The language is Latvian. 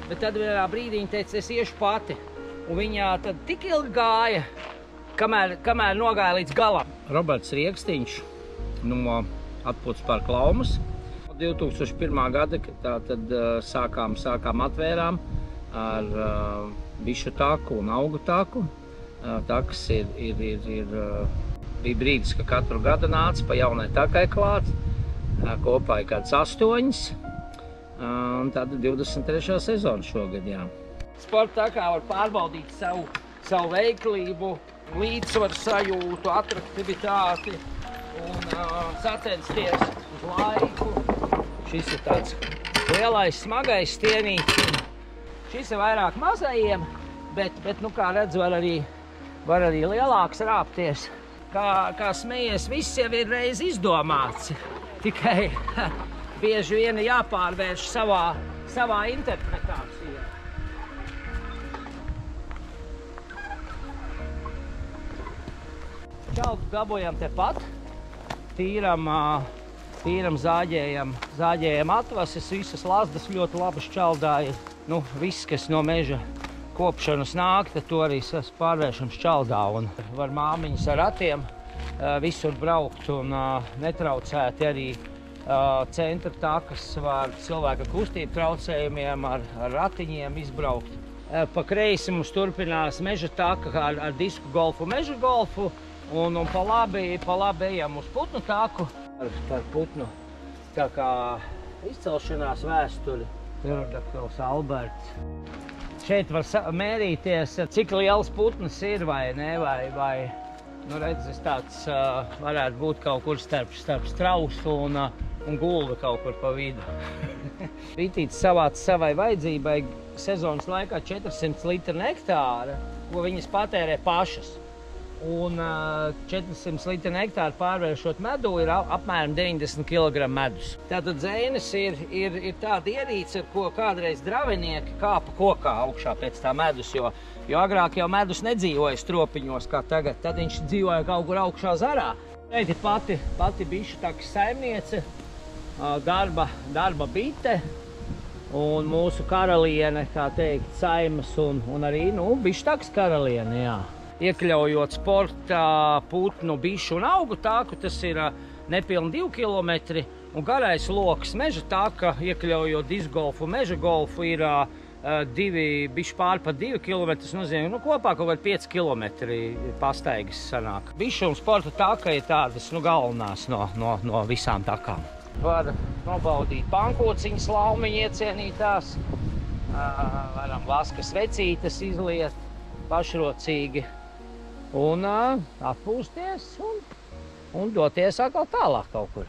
bet tad vienā brīdī viņa teica, es iešu pati. Un viņa tad tik ilgi gāja, kamēr nogāja līdz galam. Roberts Riekstiņš no Atpūtas parka Laumas. 2001. gada, kad tad sākām atvērām ar bišu taku un augu taku. Takas bija brīdis, ka katru gadu nāca pa jaunai takai klāt. Kopā ir kāds 8. Un tad 23. sezona šogad, jā. Sporta takā var pārbaudīt savu veiklību, līdzsvaru sajūtu, atraktivitāti un sacensties uz laiku. Šis ir tāds lielais, smagais stienīts. Šis ir vairāk mazajiem, bet nu, kā redz, var arī lielāks rāpties. Kā smejies, viss jau ir reiz izdomāts. Tikai bieži vien jāpārvērš savā interpretācijā. Čaldu dabojam tepat, tīram zāģējam atvases, visas lazdas ļoti labi šķaldāja. Nu, viss, kas no meža kopšanas nāk, tad to arī pārvēršam šķaldā. Un var māmiņas ar ratiem visur braukt un netraucēti arī centra takas var cilvēka kustību traucējumiem ar ratiņiem izbraukt. Pa kreisi mums turpinās meža taka ar disku golfu, meža golfu. Un pa labi ejam uz putnu taku par putnu tā kā izcelšanās vēsturi. Pterodaktils Alberts. Šeit var mērīties, cik liels putnas ir vai ne, vai nu redz, tāds varētu būt kaut kur starp strausu un gulbi kaut kur pa vidu. Vitītes savāca savai vajadzībai sezonas laikā 400 litru nektāra, ko viņas patērē pašas. Un 400 litru nektāru pārvēršot medu ir apmēram 90 kg medus. Tātad zēnes ir tāda ierīce, ar ko kādreiz dravinieki kāpa kokā augšā pēc tā medus, jo agrāk jau medus nedzīvoja stropiņos kā tagad, tad viņš dzīvoja kaut kur augšā zarā. Šeit ir pati bišu takas saimniece, darba bite un mūsu karaliene, kā teikt, saimas un arī, bišu takas karaliene, jā. Iekļaujot sporta, putnu, bišu un augu taku, tas ir nepilni 2 km, un garais loks meža taka, iekļaujot discgolfu, meža golfu, ir bišķi pār pa 2 km, tas nozīmē, kopā kaut kādi 5 km pastaigas sanāk. Bišu un sporta taka ir tādas, galvenās no visām takām. Var nobaudīt pankociņas laumiņu iecienītās, varam vaskas vecītes izliet pašrocīgi. Un atpūsties un doties atkal tālāk kaut kur.